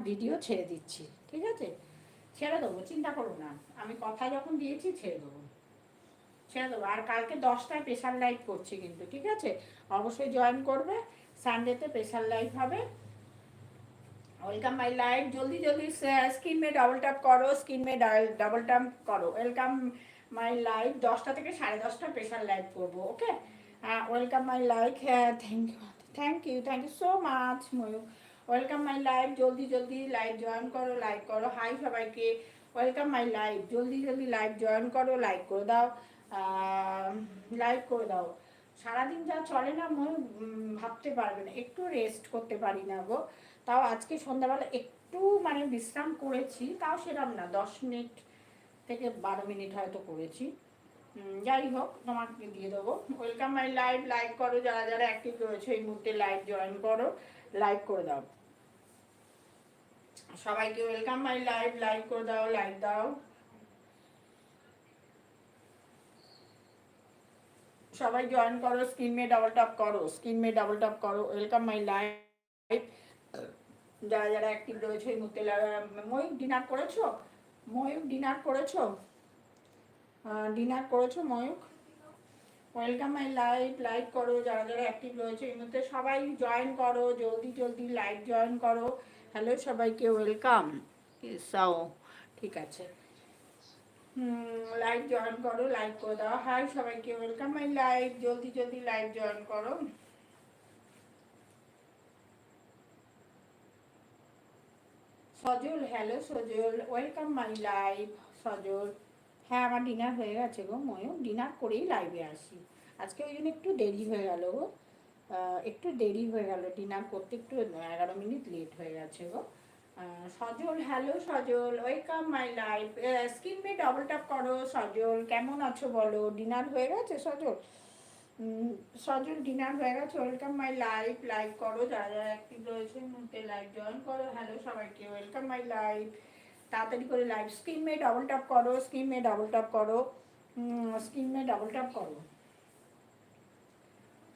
Video ছেড়ে দিচ্ছি, ঠিক আছে? ছেড়ে দেবো, চিন্তা করো না। আমি কথা যখন দিয়েছি ছেড়ে দেবো। আর কালকে 10টায় প্রেশার লাইভ করছি কিন্তু, ঠিক আছে? অবশ্যই জয়েন করবে। সানডেতে প্রেশার লাইভ হবে। Welcome my live. জলদি জলদি স্ক্রিন में डबल टैप करो, स्क्रीन में डबल टैप करो। Welcome my live. 10টা থেকে 10:30 প্রেশার লাইভ করবো, ওকে? Welcome my live. হ্যাঁ, thank you so much Mayur. Welcome my live. জলদি জলদি লাইভ জয়েন করো, লাইক করো। হাই সবাইকে, ওয়েলকাম মাই লাইভ। জলদি জলদি লাইভ জয়েন করো, লাইক করে দাও, লাইক করে দাও। সারাদিন যা চলে না ময়ূর, ভাবতে পারবে না, একটু রেস্ট করতে পারি না গো। তাও আজকে সন্ধ্যাবেলা একটু মানে বিশ্রাম করেছি, তাও সেরকম না, 10 মিনিট থেকে 12 মিনিট হয়তো করেছি। যাই হোক, তোমাকে দিয়ে দেবো। Welcome my live. লাইক করো, যারা যারা অ্যাক্টিভ রয়েছে এই মুহূর্তে লাইভ জয়েন করো, লাইক করে দাও সবাইকে। Welcome my live. লাইক করে দাও, লাইক দাও সবাই, জয়েন করো। স্ক্রিন মে ডবল ট্যাপ করো, স্ক্রিন মে ডবল ট্যাপ করো। Welcome my live. যারা যারা অ্যাক্টিভ রয়েছে এই মুহূর্তে। ময়ূর ডিনার করেছো? ময়ূর ডিনার করেছো? ডিনার করেছো Mayur? Welcome my live. Like করো, যারা যারা অ্যাক্টিভ রয়েছে এই মুহূর্তে সবাই জয়েন করো, জলদি জলদি লাইভ জয়েন করো। হ্যালো সবাইকে, ওয়েলকাম। সাও, ঠিক আছে। লাইভ জয়েন করো, লাইক করে দাও। হাই সবাইকে, ওয়েলকাম মাই লাইভ। জলদি জলদি লাইভ জয়েন করো। Sajal, hello Sajal, welcome my live. Sajal, হ্যাঁ আমার ডিনার হয়ে গেছে গো ময়ূর। ডিনার করেই লাইভে আসি আজকে, ওই জন্য একটু দেরি হয়ে গেল গো। একটু দেরি হয়ে গেল ডিনার করতে, একটু 11 মিনিট লেট হয়ে গেছে গো। Sajal, hello Sajal, welcome my live. Screen মে ডবল ট্যাপ করো। সজল কেমন আছো বলো? ডিনার হয়ে গেছে সজল? সজল ডিনার হয়ে গেছে। Welcome my live. লাইক করো, যারা যারা অ্যাক্টিভ রয়েছে মুহূর্তে লাইভ জয়েন করো। হ্যালো সবাইকে, ওয়েলকাম মাই লাইভ। তাড়াতাড়ি করে লাইভ স্ক্রিন মে ডবল ট্যাপ করো, স্ক্রিন মে ডবল ট্যাপ করো, স্ক্রিন মে ডবল ট্যাপ করো,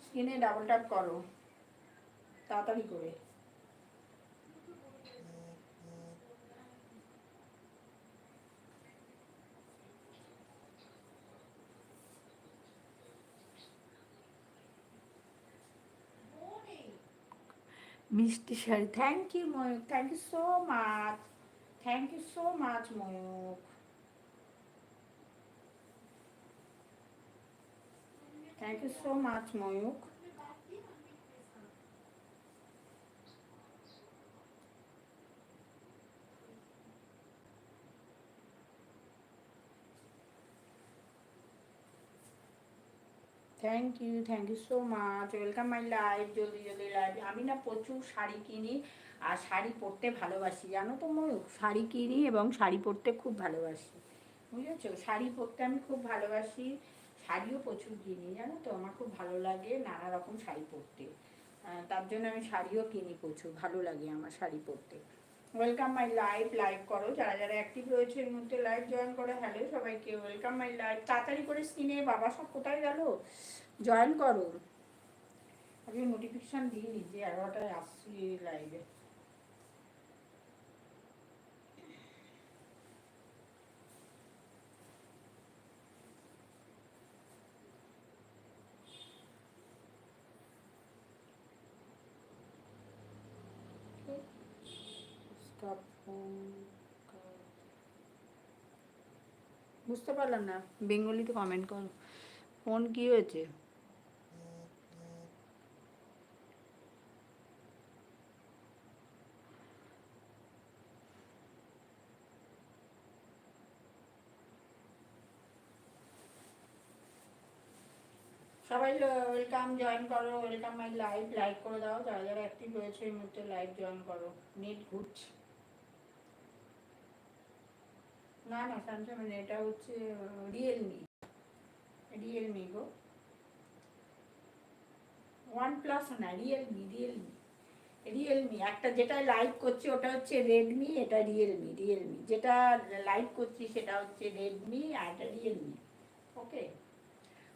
স্ক্রিনে ডাবল ট্যাপ করো তাড়াতাড়ি করে। মিষ্টি sari, thank you Mayuk, thank you so much, thank you so much Mayuk, thank you so much Mayuk. Thank you so much. Welcome my live. জলদি জলদি লাইভ। আমি না প্রচুর শাড়ি কিনি আর শাড়ি পরতে ভালোবাসি, জানো তো ময়ূক? শাড়ি কিনি এবং শাড়ি পরতে খুব ভালোবাসি, বুঝেছো? শাড়ি পরতে আমি খুব ভালোবাসি, শাড়িও প্রচুর কিনি, জানো তো? আমার খুব ভালো লাগে নানা রকম শাড়ি পরতে। তার জন্য আমি শাড়িও কিনি প্রচুর, ভালো লাগে আমার শাড়ি পরতে। Welcome my live. লাইভ করো, যারা যারা অ্যাক্টিভ রয়েছে এর মধ্যে লাইভ জয়েন করো। হ্যালো সবাইকে, ওয়েলকাম মাই লাইভ। তাড়াতাড়ি করে স্ক্রিনে, বাবা সব কোথায় গেল? জয়েন করো। আমি নোটিফিকেশান দিইনি যে 11টায় আসছি লাইভে। বুঝতে পারলাম না, বেঙ্গলিতে কমেন্ট করো। ফোন কি হয়েছে? সবাই ওয়েলকাম, জয়েন করো। Welcome my live. লাইক করে দাও, যারা যারা অ্যাক্টিভ রয়েছে এই মুহূর্তে লাইভ জয়েন করো। নেট ঘুরছে না, না স্যামসাং মানে এটা হচ্ছে রিয়েলমি, রিয়েলমি গো। ওয়ান প্লাস না, রিয়েলমি, রিয়েলমি, রিয়েলমি। একটা যেটা লাইভ করছি ওটা হচ্ছে রেডমি, এটা রিয়েলমি, রিয়েলমি যেটা লাইভ করছি সেটা হচ্ছে রেডমি আর এটা রিয়েলমি, ওকে?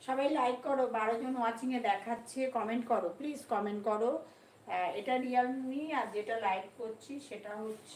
সবাই লাইক করো, 12 জন ওয়াচিংয়ে দেখাচ্ছে। কমেন্ট করো প্লিজ, কমেন্ট করো। এটা রিয়েলমি আর যেটা লাইভ করছি সেটা হচ্ছে